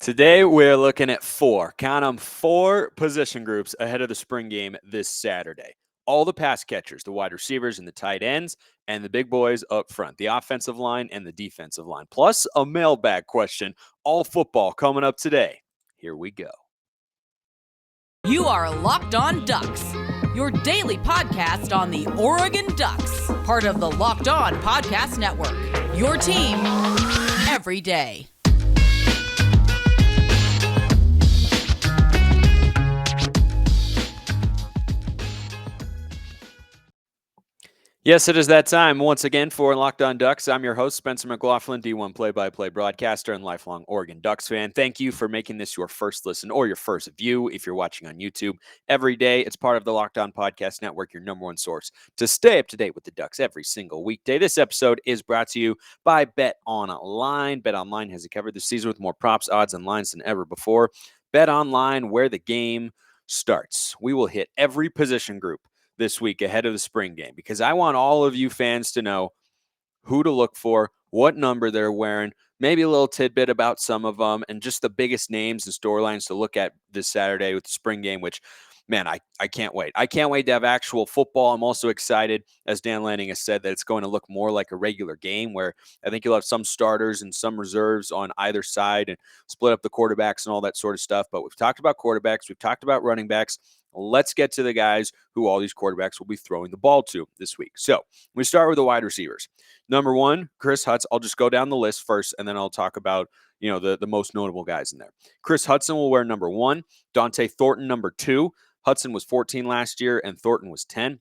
Today, we're looking at count them, four position groups ahead of the spring game this Saturday. All the pass catchers, the wide receivers and the tight ends, and the big boys up front, the offensive line and the defensive line, plus a mailbag question, all football coming up today. Here we go. You are Locked On Ducks, your daily podcast on the Oregon Ducks, part of the Locked On Podcast Network, your team every day. Yes, it is that time once again for Locked On Ducks. I'm your host, Spencer McLaughlin, D1 play-by-play broadcaster and lifelong Oregon Ducks fan. Thank you for making this your first listen or your first view if you're watching on YouTube. Every day, it's part of the Locked On Podcast Network, your number one source to stay up to date with the Ducks every single weekday. This episode is brought to you by Bet Online. Bet Online has you covered this season with more props, odds, and lines than ever before. Bet Online, where the game starts. We will hit every position group this week ahead of the spring game because I want all of you fans to know who to look for, what number they're wearing, maybe a little tidbit about some of them, and just the biggest names and storylines to look at this Saturday with the spring game, which, man, I can't wait. I can't wait to have actual football. I'm also excited, as Dan Lanning has said, that it's going to look more like a regular game where I think you'll have some starters and some reserves on either side and split up the quarterbacks and all that sort of stuff. But we've talked about quarterbacks. We've talked about running backs. Let's get to the guys who all these quarterbacks will be throwing the ball to this week. So we start with the wide receivers. Number one, Kris Hutson. I'll just go down the list first, and then I'll talk about the most notable guys in there. Kris Hutson will wear number 1. Dante Thornton, number 2. Hudson was 14 last year, and Thornton was 10.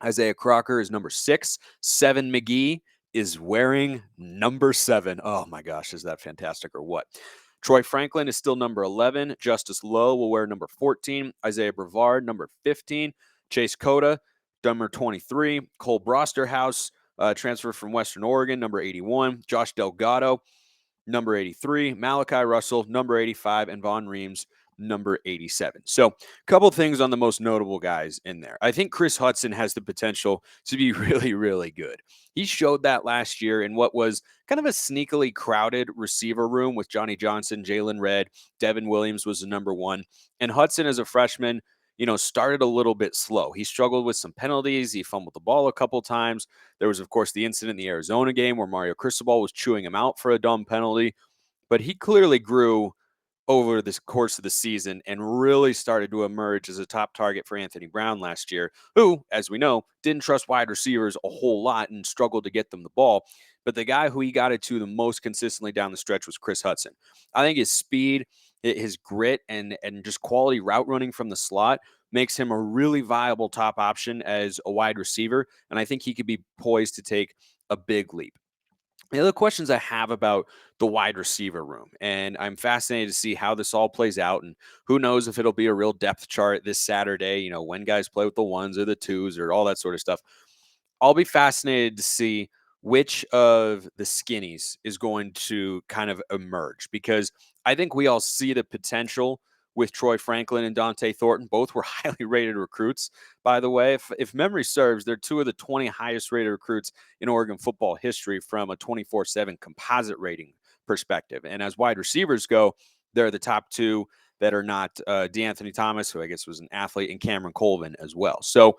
Isaiah Crocker is number 6. 7 McGee is wearing number 7. Oh, my gosh, is that fantastic or what? Troy Franklin is still number 11. Justice Lowe will wear number 14. Isaiah Brevard, number 15. Chase Cota, number 23. Cole Brosterhouse, transfer from Western Oregon, number 81. Josh Delgado, number 83. Malachi Russell, number 85. And Von Reams, number 87. So a couple things on the most notable guys in there. I think Kris Hutson has the potential to be really, really good. He showed that last year in what was kind of a sneakily crowded receiver room with Johnny Johnson, Jaylon Redd, Devon Williams was the number 1. And Hutson as a freshman, started a little bit slow. He struggled with some penalties. He fumbled the ball a couple times. There was, of course, the incident in the Arizona game where Mario Cristobal was chewing him out for a dumb penalty. But he clearly grew over the course of the season and really started to emerge as a top target for Anthony Brown last year, who, as we know, didn't trust wide receivers a whole lot and struggled to get them the ball. But the guy who he got it to the most consistently down the stretch was Kris Hutson. I think his speed, his grit, and just quality route running from the slot makes him a really viable top option as a wide receiver, and I think he could be poised to take a big leap. The other questions I have about the wide receiver room, and I'm fascinated to see how this all plays out, and who knows if it'll be a real depth chart this Saturday, when guys play with the 1s or the 2s or all that sort of stuff. I'll be fascinated to see which of the skinnies is going to kind of emerge, because I think we all see the potential with Troy Franklin and Dante Thornton. Both were highly rated recruits, by the way. If memory serves, they're 2 of the 20 highest rated recruits in Oregon football history from a 24/7 composite rating perspective. And as wide receivers go, they're the top 2 that are not DeAnthony Thomas, who I guess was an athlete, and Cameron Colvin as well. So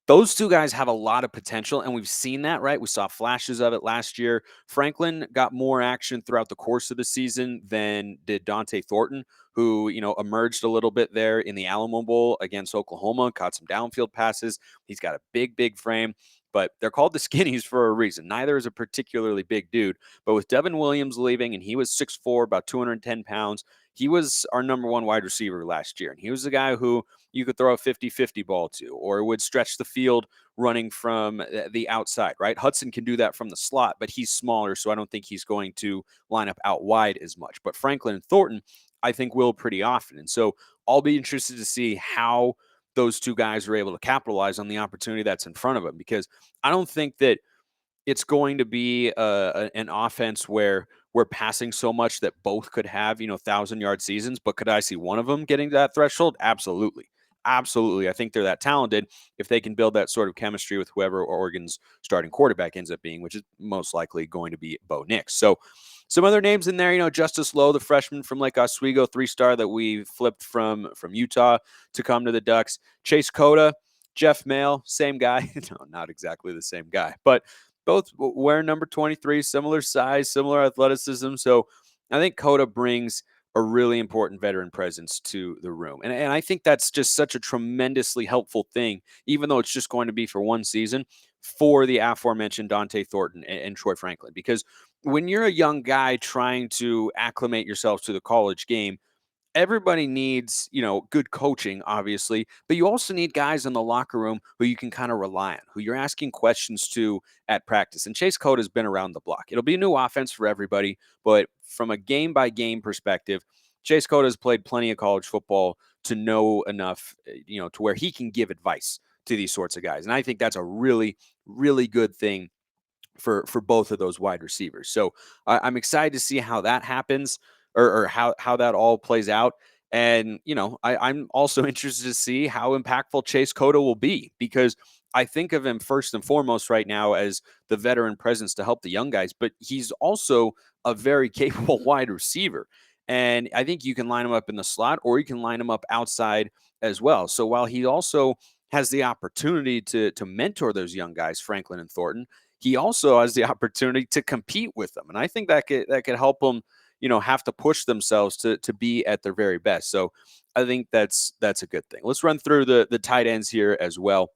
those 2 guys have a lot of potential, and we've seen that, right? We saw flashes of it last year. Franklin got more action throughout the course of the season than did Dante Thornton, who, emerged a little bit there in the Alamo Bowl against Oklahoma, caught some downfield passes. He's got a big, big frame, but they're called the skinnies for a reason. Neither is a particularly big dude, but with Devon Williams leaving, and he was 6'4", about 210 pounds, he was our number 1 wide receiver last year, and he was the guy who you could throw a 50-50 ball to, or would stretch the field running from the outside, right? Hutson can do that from the slot, but he's smaller, so I don't think he's going to line up out wide as much. But Franklin and Thornton, I think, will pretty often. And so I'll be interested to see how those 2 guys are able to capitalize on the opportunity that's in front of them, because I don't think that it's going to be an offense where we're passing so much that both could have, 1,000-yard seasons. But could I see one of them getting to that threshold? Absolutely. Absolutely. I think they're that talented if they can build that sort of chemistry with whoever Oregon's starting quarterback ends up being, which is most likely going to be Bo Nix. So Some other names in there, Justice Lowe, the freshman from Lake Oswego, 3-star that we flipped from Utah to come to the Ducks. Chase Cota, Jeff Mail, same guy. No, not exactly the same guy, but both wearing number 23, similar size, similar athleticism. So I think Cota brings a really important veteran presence to the room. And I think that's just such a tremendously helpful thing, even though it's just going to be for one season, for the aforementioned Dante Thornton and Troy Franklin. Because when you're a young guy trying to acclimate yourself to the college game, everybody needs, good coaching, obviously, but you also need guys in the locker room who you can kind of rely on, who you're asking questions to at practice. And Chase Cota has been around the block. It'll be a new offense for everybody, but from a game by game perspective, Chase Cota has played plenty of college football to know enough, to where he can give advice to these sorts of guys. And I think that's a really, really good thing for both of those wide receivers. So I'm excited to see how that happens, or how that all plays out. And, I'm also interested to see how impactful Chase Cota will be, because I think of him first and foremost right now as the veteran presence to help the young guys, but he's also a very capable wide receiver. And I think you can line him up in the slot, or you can line him up outside as well. So while he also has the opportunity to mentor those young guys, Franklin and Thornton, he also has the opportunity to compete with them. And I think that could help them, have to push themselves to be at their very best. So I think that's a good thing. Let's run through the tight ends here as well,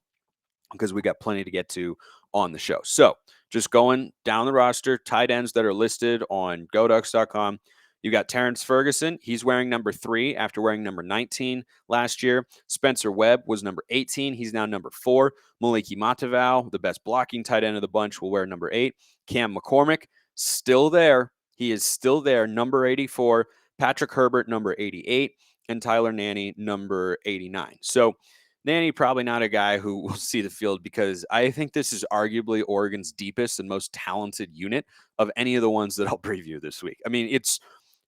because we got plenty to get to on the show. So just going down the roster, tight ends that are listed on GoDucks.com. You got Terrence Ferguson. He's wearing number 3 after wearing number 19 last year. Spencer Webb was number 18. He's now number 4. Maliki Matavao, the best blocking tight end of the bunch, will wear number 8. Cam McCormick, still there. He is still there, number 84. Patrick Herbert, number 88. And Tyler Nanny, number 89. So Nanny, probably not a guy who will see the field, because I think this is arguably Oregon's deepest and most talented unit of any of the ones that I'll preview this week. I mean, it's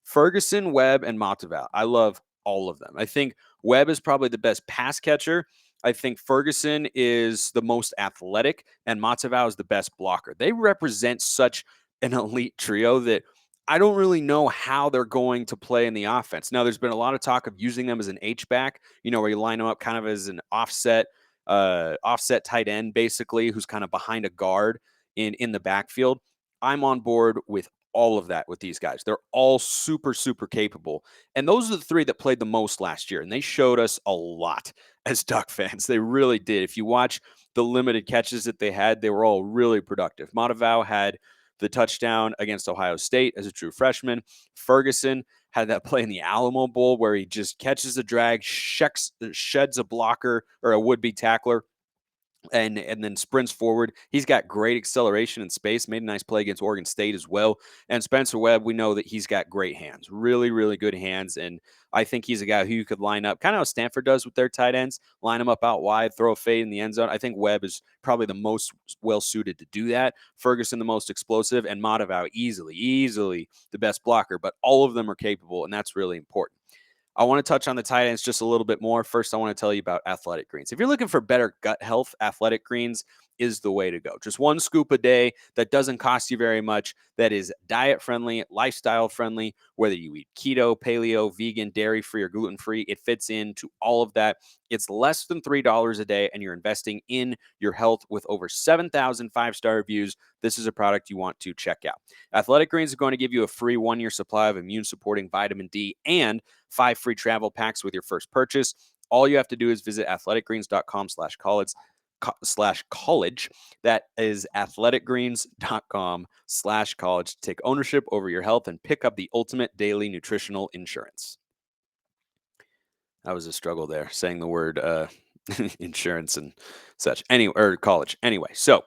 Ferguson, Webb, and Matavao. I love all of them. I think Webb is probably the best pass catcher. I think Ferguson is the most athletic, and Matavao is the best blocker. They represent such an elite trio that I don't really know how they're going to play in the offense. Now, there's been a lot of talk of using them as an H-back, where you line them up kind of as an offset tight end, basically, who's kind of behind a guard in the backfield. I'm on board with all of that with these guys. They're all super, super capable. And those are the 3 that played the most last year. And they showed us a lot as Duck fans. They really did. If you watch the limited catches that they had, they were all really productive. Matavao had the touchdown against Ohio State as a true freshman. Ferguson had that play in the Alamo Bowl where he just catches a drag, sheds a blocker or a would-be tackler, and then sprints forward. He's got great acceleration in space, made a nice play against Oregon State as well. And Spencer Webb, we know that he's got great hands, really, really good hands. And I think he's a guy who you could line up, kind of how Stanford does with their tight ends, line them up out wide, throw a fade in the end zone. I think Webb is probably the most well-suited to do that. Ferguson, the most explosive, and Matavao, easily the best blocker. But all of them are capable, and that's really important. I want to touch on the tight ends just a little bit more. First, I want to tell you about Athletic Greens. If you're looking for better gut health, Athletic Greens is the way to go. Just 1 scoop a day that doesn't cost you very much, that is diet friendly, lifestyle friendly, whether you eat keto, paleo, vegan, dairy free, or gluten free, it fits into all of that. It's less than $3 a day, and you're investing in your health with over 7,000 5-star reviews. This is a product you want to check out. Athletic Greens is going to give you a free 1-year supply of immune supporting vitamin D and 5 free travel packs with your first purchase. All you have to do is visit athleticgreens.com/college. That is athleticgreens.com/college to take ownership over your health and pick up the ultimate daily nutritional insurance. That was a struggle there, saying the word insurance and such. Anyway, or college. Anyway, so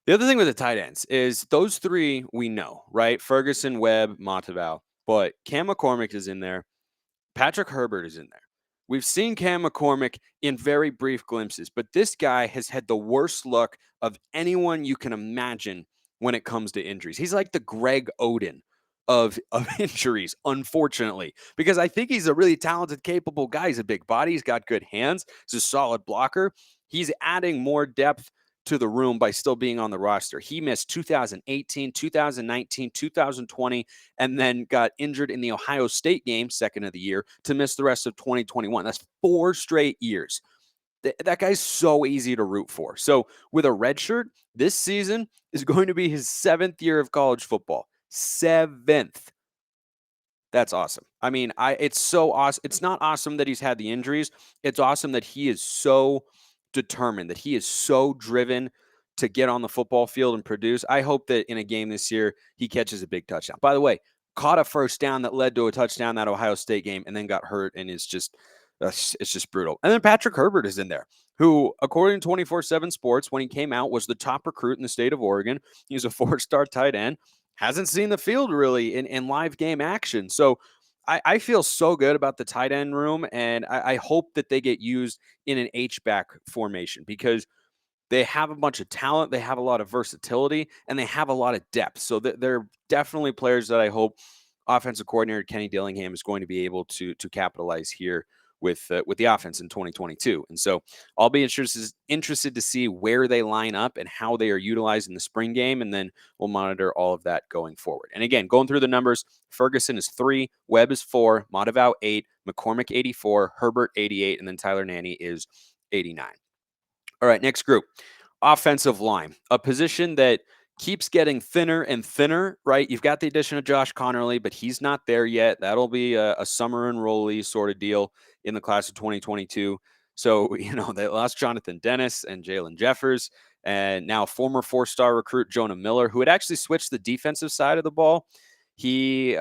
the other thing with the tight ends is those 3 we know, right? Ferguson, Webb, Matavao. But Cam McCormick is in there. Patrick Herbert is in there. We've seen Cam McCormick in very brief glimpses, but this guy has had the worst luck of anyone you can imagine when it comes to injuries. He's like the Greg Oden of injuries, unfortunately, because I think he's a really talented, capable guy. He's a big body. He's got good hands. He's a solid blocker. He's adding more depth to the room by still being on the roster. He missed 2018, 2019, 2020, and then got injured in the Ohio State game, second of the year, to miss the rest of 2021. That's 4 straight years. That guy's so easy to root for. So with a red shirt, this season is going to be his 7th year of college football. 7th. That's awesome. I mean, it's so awesome. It's not awesome that he's had the injuries. It's awesome that he is so determined, that he is so driven to get on the football field and produce. I hope that in a game this year, he catches a big touchdown. By the way, caught a first down that led to a touchdown that Ohio State game and then got hurt, and it's just brutal. And then Patrick Herbert is in there, who, according to 24/7 Sports, when he came out, was the top recruit in the state of Oregon. He's a 4-star tight end. Hasn't seen the field really in live game action. So I feel so good about the tight end room, and I hope that they get used in an H-back formation because they have a bunch of talent, they have a lot of versatility, and they have a lot of depth. So they're definitely players that I hope offensive coordinator Kenny Dillingham is going to be able to capitalize here with the offense in 2022. And so I'll be interested to see where they line up and how they are utilized in the spring game, and then we'll monitor all of that going forward. And again, going through the numbers, Ferguson is 3, Webb is 4, Monteval 8, McCormick 84, Herbert 88, and then Tyler Nanny is 89. All right, next group, offensive line, a position that keeps getting thinner and thinner, right? You've got the addition of Josh Connerly, but he's not there yet. That'll be a summer enrollee sort of deal in the class of 2022. So, they lost Jonathan Dennis and Jalen Jeffers, and now former 4-star recruit Jonah Miller, who had actually switched the defensive side of the ball. He's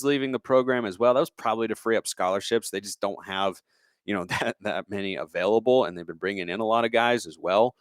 leaving the program as well. That was probably to free up scholarships. They just don't have, that many available, and they've been bringing in a lot of guys as well.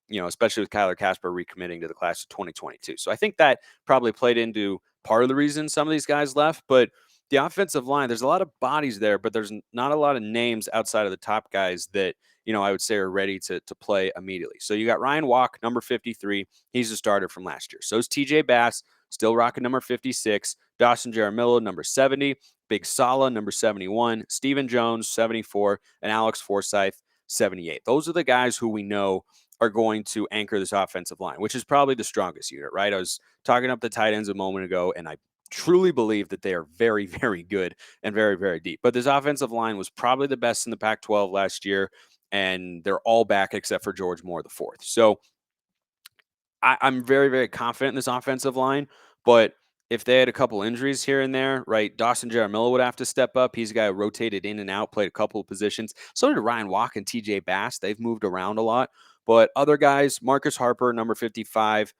Especially with Kyler Casper recommitting to the class of 2022. So I think that probably played into part of the reason some of these guys left. But the offensive line, there's a lot of bodies there, but there's not a lot of names outside of the top guys that, I would say are ready to play immediately. So you got Ryan Walk, number 53. He's a starter from last year. So is TJ Bass, still rocking number 56. Dawson Jaramillo, number 70. Big Sala, number 71. Stephen Jones, 74. And Alex Forsyth, 78. Those are the guys who we know are going to anchor this offensive line, which is probably the strongest unit, right? I was talking up the tight ends a moment ago, and I truly believe that they are very, very good and very, very deep. But this offensive line was probably the best in the Pac-12 last year, and they're all back except for George Moore the fourth. So I'm very, very confident in this offensive line, but if they had a couple injuries here and there, right, Dawson Jaramillo would have to step up. He's a guy who rotated in and out, played a couple of positions. So did Ryan Walk and TJ Bass. They've moved around a lot. But other guys, Marcus Harper, number 55,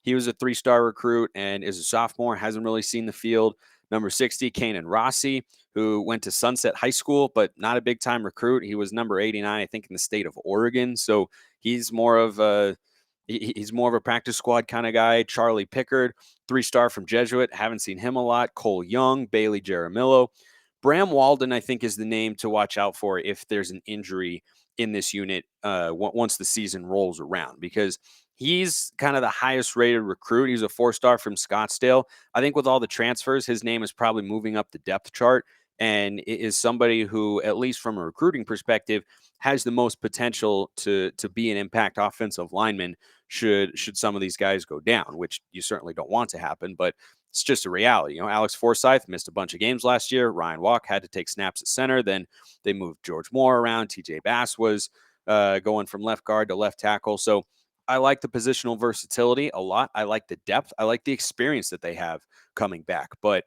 he was a 3-star recruit and is a sophomore, hasn't really seen the field. Number 60, Kanan Rossi, who went to Sunset High School, but not a big-time recruit. He was number 89, I think, in the state of Oregon. So he's more of a practice squad kind of guy. Charlie Pickard, 3-star from Jesuit. Haven't seen him a lot. Cole Young, Bailey Jaramillo. Bram Walden, I think, is the name to watch out for if there's an injury in this unit once the season rolls around, because he's kind of the highest rated recruit. He's a 4-star from Scottsdale. I think with all the transfers, his name is probably moving up the depth chart and is somebody who, at least from a recruiting perspective, has the most potential to be an impact offensive lineman should some of these guys go down, which you certainly don't want to happen, but it's just a reality. Alex Forsyth missed a bunch of games last year. Ryan Walk had to take snaps at center. Then they moved George Moore around. TJ Bass was going from left guard to left tackle. So I like the positional versatility a lot. I like the depth. I like the experience that they have coming back. But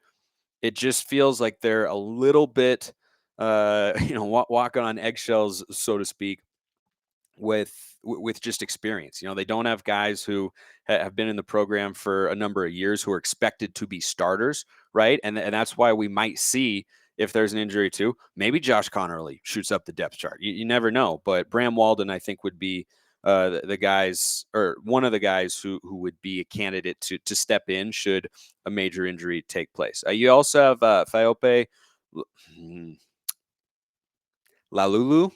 it just feels like they're a little bit, walking on eggshells, so to speak, with just experience. They don't have guys who have been in the program for a number of years who are expected to be starters, right? And that's why we might see, if there's an injury too, maybe Josh Connerly shoots up the depth chart. You never know. But Bram Walden, I think, would be the guys, or one of the guys who would be a candidate to step in should a major injury take place. You also have Fiope Lalulu.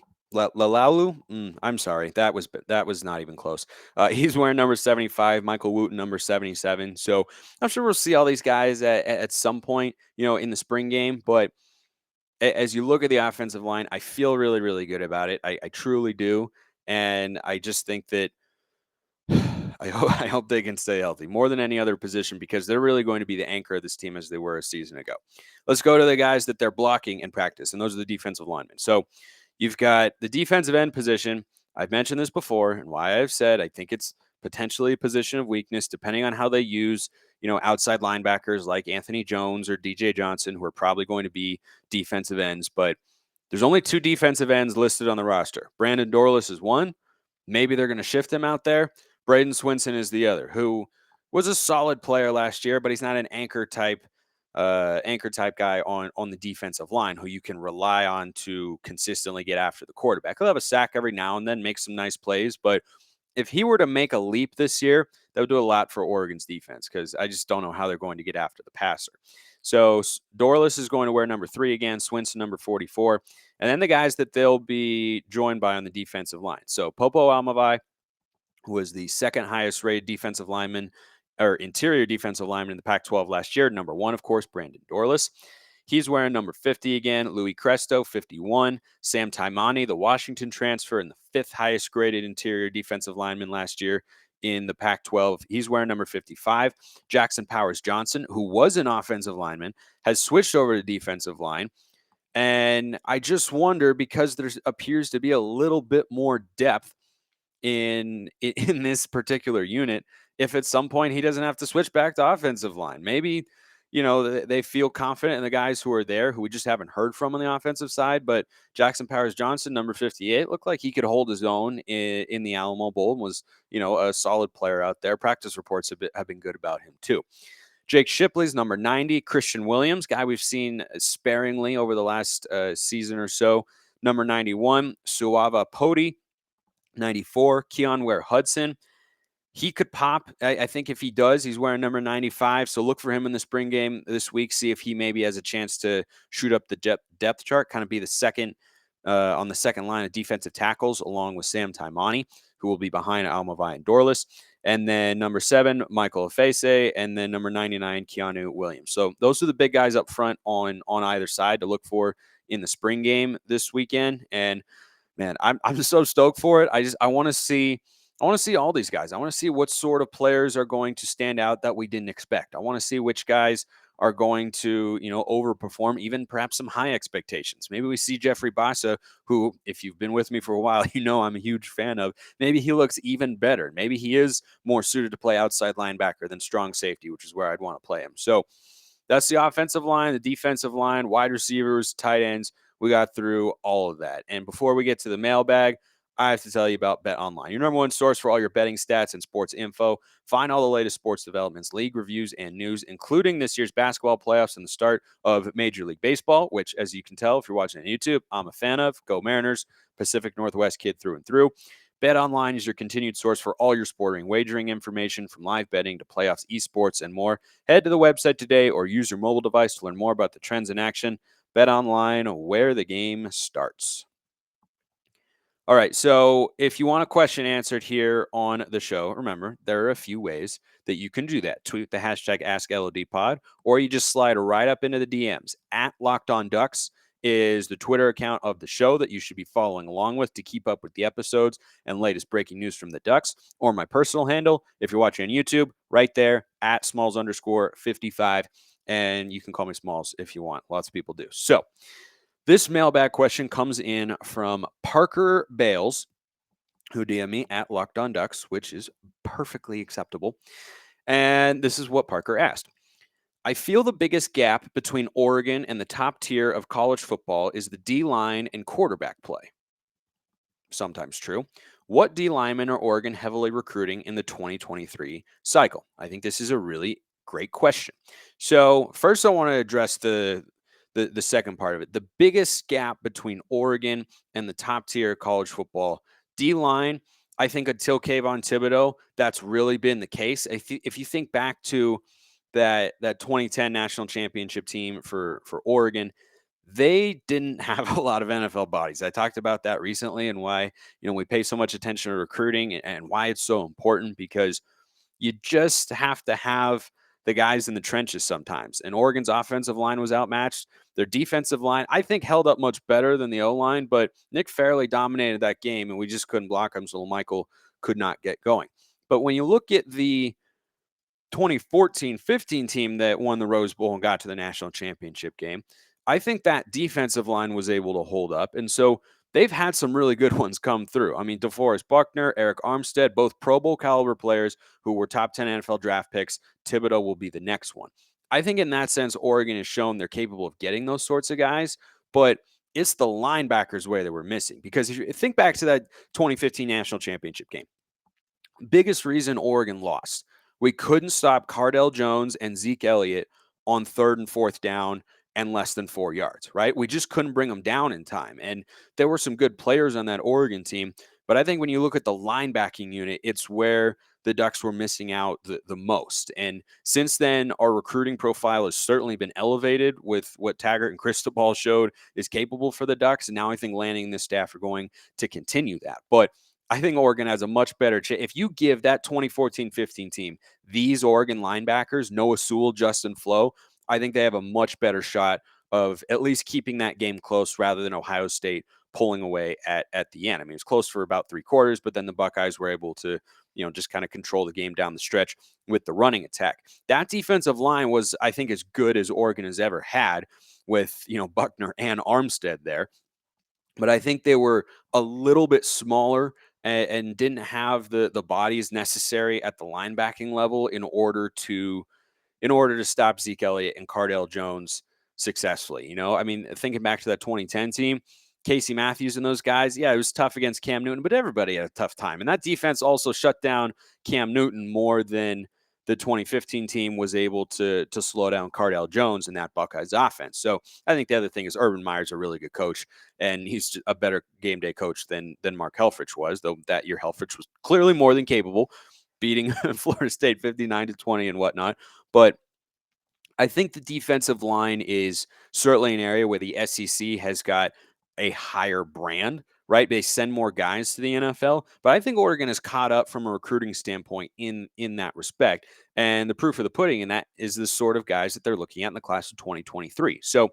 I'm sorry. That was not even close. He's wearing number 75, Michael Wooten, number 77. So I'm sure we'll see all these guys at some point, in the spring game. But as you look at the offensive line, I feel really, really good about it. I truly do. And I just think that I hope they can stay healthy more than any other position, because they're really going to be the anchor of this team as they were a season ago. Let's go to the guys that they're blocking in practice, and those are the defensive linemen. So you've got the defensive end position. I've mentioned this before, and why I've said I think it's potentially a position of weakness depending on how they use, outside linebackers like Anthony Jones or DJ Johnson, who are probably going to be defensive ends. But there's only 2 defensive ends listed on the roster. Brandon Dorlus is one. Maybe they're going to shift him out there. Braden Swinson is the other, who was a solid player last year, but he's not an anchor type guy on the defensive line who you can rely on to consistently get after the quarterback. He'll have a sack every now and then, make some nice plays, but if he were to make a leap this year, that would do a lot for Oregon's defense, because I just don't know how they're going to get after the passer. So Dorlus is going to wear number 3 again, Swinson number 44, and then the guys that they'll be joined by on the defensive line. So Popo Almavai, who was the second highest rated defensive lineman or interior defensive lineman in the Pac-12 last year. Number 1, of course, Brandon Dorlus. He's wearing number 50 again. Louis Cresto, 51. Sam Taimani, the Washington transfer and the 5th highest graded interior defensive lineman last year in the Pac-12. He's wearing number 55. Jackson Powers Johnson, who was an offensive lineman, has switched over to defensive line. And I just wonder, because there appears to be a little bit more depth in this particular unit, if at some point he doesn't have to switch back to offensive line. Maybe, they feel confident in the guys who are there, who we just haven't heard from on the offensive side. But Jackson Powers Johnson, number 58, looked like he could hold his own in the Alamo Bowl and was, a solid player out there. Practice reports have been good about him too. Jake Shipley's number 90. Christian Williams, guy we've seen sparingly over the last season or so, number 91. Suava Poti, 94. Keon Ware Hudson. He could pop. I think if he does, he's wearing number 95. So look for him in the spring game this week. See if he maybe has a chance to shoot up the depth chart, kind of be the second on the second line of defensive tackles, along with Sam Taimani, who will be behind Almavai and Dorlus. And then number 7, Michael Efese, and then number 99, Keanu Williams. So those are the big guys up front on either side to look for in the spring game this weekend. And man, I'm just so stoked for it. I want to see all these guys. I want to see what sort of players are going to stand out that we didn't expect. I want to see which guys are going to, overperform, even perhaps some high expectations. Maybe we see Jeffrey Bassa, who, if you've been with me for a while, I'm a huge fan of. Maybe he looks even better. Maybe he is more suited to play outside linebacker than strong safety, which is where I'd want to play him. So that's the offensive line, the defensive line, wide receivers, tight ends. We got through all of that. And before we get to the mailbag, I have to tell you about Bet Online, your number one source for all your betting stats and sports info. Find all the latest sports developments, league reviews, and news, including this year's basketball playoffs and the start of Major League Baseball, which, as you can tell if you're watching on YouTube, I'm a fan of. Go Mariners, Pacific Northwest kid through and through. Bet Online is your continued source for all your sporting wagering information, from live betting to playoffs, esports, and more. Head to the website today or use your mobile device to learn more about the trends in action. Bet Online, where the game starts. All right, so if you want a question answered here on the show, remember, there are a few ways that you can do that. Tweet the hashtag AskLODPod, or you just slide right up into the DMs. At Locked On Ducks is the Twitter account of the show that you should be following along with to keep up with the episodes and latest breaking news from the Ducks. Or my personal handle, if you're watching on YouTube, right there, at Smalls_55. And you can call me Smalls if you want. Lots of people do. So this mailbag question comes in from Parker Bales, who DM me at Locked On Ducks, which is perfectly acceptable. And this is what Parker asked. I feel the biggest gap between Oregon and the top tier of college football is the D-line and quarterback play. Sometimes true. What D linemen are Oregon heavily recruiting in the 2023 cycle? I think this is a really great question. So first I want to address the second part of it. The biggest gap between Oregon and the top tier college football D-line, I think until Kayvon Thibodeau, that's really been the case. If you think back to that 2010 national championship team for Oregon, they didn't have a lot of NFL bodies. I talked about that recently and why, we pay so much attention to recruiting and why it's so important, because you just have to have the guys in the trenches sometimes. And Oregon's offensive line was outmatched. Their defensive line, I think, held up much better than the O-line, but Nick Fairley dominated that game, and we just couldn't block him, so Michael could not get going. But when you look at the 2014-15 team that won the Rose Bowl and got to the national championship game, I think that defensive line was able to hold up. And so they've had some really good ones come through. I mean, DeForest Buckner, Eric Armstead, both Pro Bowl caliber players who were top 10 NFL draft picks. Thibodeau will be the next one. I think in that sense, Oregon has shown they're capable of getting those sorts of guys, but it's the linebackers where they were missing. Because if you think back to that 2015 national championship game, biggest reason Oregon lost, we couldn't stop Cardale Jones and Zeke Elliott on 3rd and 4th down and less than 4 yards, right? We just couldn't bring them down in time. And there were some good players on that Oregon team. But I think when you look at the linebacking unit, it's where the Ducks were missing out the most. And since then, our recruiting profile has certainly been elevated with what Taggart and Cristobal showed is capable for the Ducks. And now I think Lanning and this staff are going to continue that. But I think Oregon has a much better chance. If you give that 2014-15 team these Oregon linebackers, Noah Sewell, Justin Flo, I think they have a much better shot of at least keeping that game close rather than Ohio State pulling away at the end. I mean, it was close for about 3/4, but then the Buckeyes were able to, just kind of control the game down the stretch with the running attack. That defensive line was, I think, as good as Oregon has ever had with, Buckner and Armstead there. But I think they were a little bit smaller and didn't have the bodies necessary at the linebacking level in order to stop Zeke Elliott and Cardale Jones successfully. I mean, thinking back to that 2010 team, Casey Matthews and those guys, yeah, it was tough against Cam Newton, but everybody had a tough time. And that defense also shut down Cam Newton more than the 2015 team was able to slow down Cardale Jones in that Buckeyes offense. So I think the other thing is Urban Meyer's a really good coach, and he's a better game day coach than Mark Helfrich was, though that year Helfrich was clearly more than capable, beating Florida State 59-20 and whatnot. But I think the defensive line is certainly an area where the SEC has got a higher brand, right? They send more guys to the NFL, but I think Oregon is caught up from a recruiting standpoint in that respect. And the proof of the pudding in that is the sort of guys that they're looking at in the class of 2023. So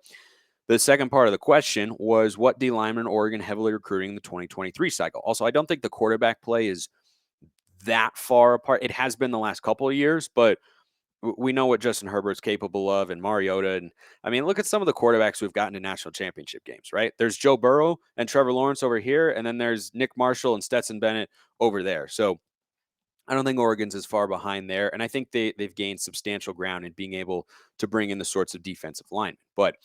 the second part of the question was what D lineman Oregon heavily recruiting in the 2023 cycle. Also, I don't think the quarterback play is that far apart. It has been the last couple of years, but we know what Justin Herbert's capable of and Mariota. And I mean, look at some of the quarterbacks we've gotten to national championship games, right? There's Joe Burrow and Trevor Lawrence over here. And then there's Nick Marshall and Stetson Bennett over there. So I don't think Oregon's as far behind there. And I think they've gained substantial ground in being able to bring in the sorts of defensive linemen. But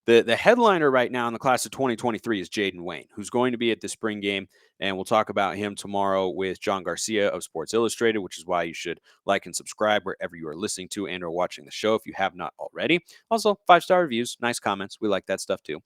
the headliner right now in the class of 2023 is Jaden Wayne, who's going to be at the spring game. And we'll talk about him tomorrow with John Garcia of Sports Illustrated, which is why you should like and subscribe wherever you are listening to and or watching the show if you have not already. Also, 5-star reviews, nice comments. We like that stuff too.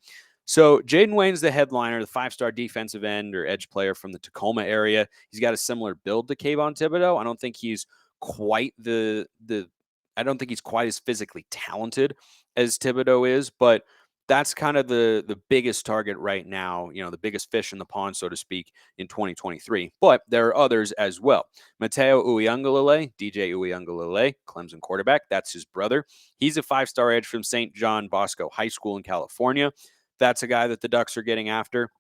So Jaden Wayne's the headliner, the 5-star defensive end or edge player from the Tacoma area. He's got a similar build to Kayvon Thibodeau. I don't think he's quite I don't think he's quite as physically talented as Thibodeau is, but that's kind of the biggest target right now, the biggest fish in the pond, so to speak, in 2023. But there are others as well. Mateo Uiagalelei, DJ Uiagalelei, Clemson quarterback. That's his brother. He's a 5-star edge from St. John Bosco High School in California. That's a guy that the Ducks are getting after.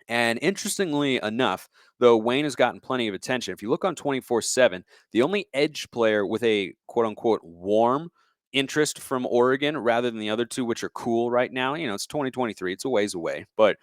And interestingly enough, though Wayne has gotten plenty of attention, if you look on 24/7, the only edge player with a quote-unquote warm interest from Oregon rather than the other two, which are cool right now. It's 2023. It's a ways away. But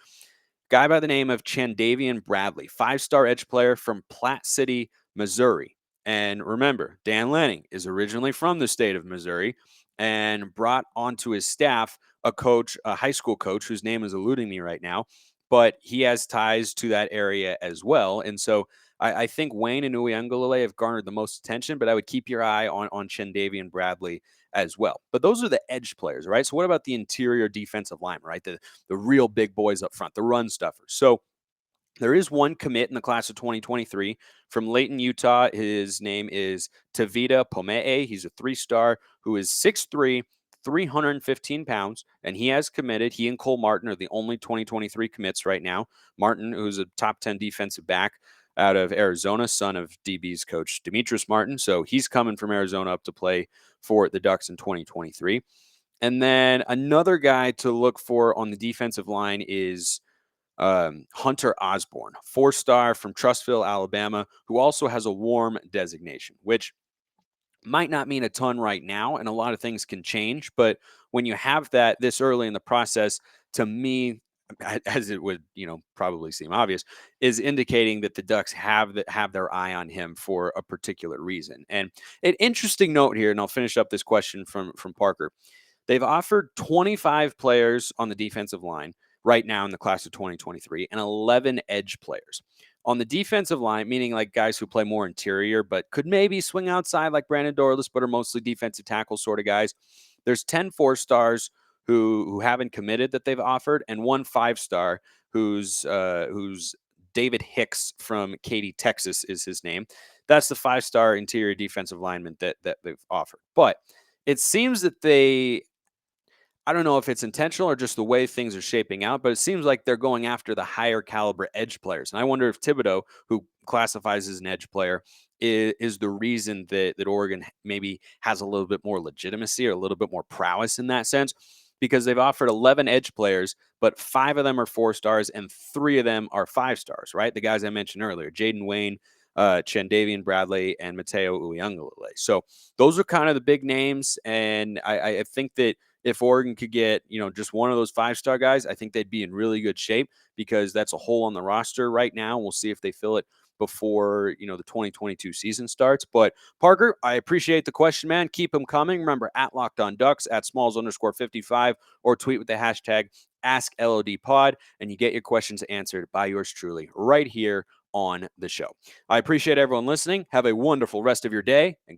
guy by the name of Chandavian Bradley, 5-star edge player from Platte City, Missouri. And remember, Dan Lanning is originally from the state of Missouri and brought onto his staff a coach, a high school coach, whose name is eluding me right now, but he has ties to that area as well. And so I think Wayne and Uiagalelei have garnered the most attention, but I would keep your eye on Chandavian Bradley as well. But those are the edge players, right? So what about the interior defensive lineman, right? The real big boys up front, the run stuffers. So there is one commit in the class of 2023 from Layton, Utah. His name is Tavita Pomee. He's a 3-star who is 6'3", 315 pounds, and he has committed. He and Cole Martin are the only 2023 commits right now. Martin, who's a top 10 defensive back, out of Arizona, son of DB's coach Demetrius Martin. So he's coming from Arizona up to play for the Ducks in 2023. And then another guy to look for on the defensive line is Hunter Osborne, 4-star from Trussville, Alabama, who also has a warm designation, which might not mean a ton right now, and a lot of things can change. But when you have that this early in the process, to me, as it would probably seem obvious, is indicating that the Ducks have their eye on him for a particular reason. And an interesting note here, and I'll finish up this question from Parker. They've offered 25 players on the defensive line right now in the class of 2023 and 11 edge players. On the defensive line, meaning like guys who play more interior but could maybe swing outside like Brandon Dorlus, but are mostly defensive tackle sort of guys. There's 10 4-stars who haven't committed that they've offered, and 1 5-star who's David Hicks from Katy, Texas is his name. That's the 5-star interior defensive lineman that they've offered. But it seems that I don't know if it's intentional or just the way things are shaping out, but it seems like they're going after the higher caliber edge players. And I wonder if Thibodeau, who classifies as an edge player, is the reason that Oregon maybe has a little bit more legitimacy or a little bit more prowess in that sense, because they've offered 11 edge players, but 5 of them are 4-stars and 3 of them are 5-stars, right? The guys I mentioned earlier, Jaden Wayne, Chandavian Bradley, and Mateo Uyunglele. So those are kind of the big names. And I think that if Oregon could get, just one of those 5-star guys, I think they'd be in really good shape, because that's a hole on the roster right now. We'll see if they fill it before, the 2022 season starts. But Parker, I appreciate the question, man. Keep them coming. Remember, at Locked On Ducks, at Smalls_55, or tweet with the hashtag AskLODPod, and you get your questions answered by yours truly right here on the show. I appreciate everyone listening. Have a wonderful rest of your day, and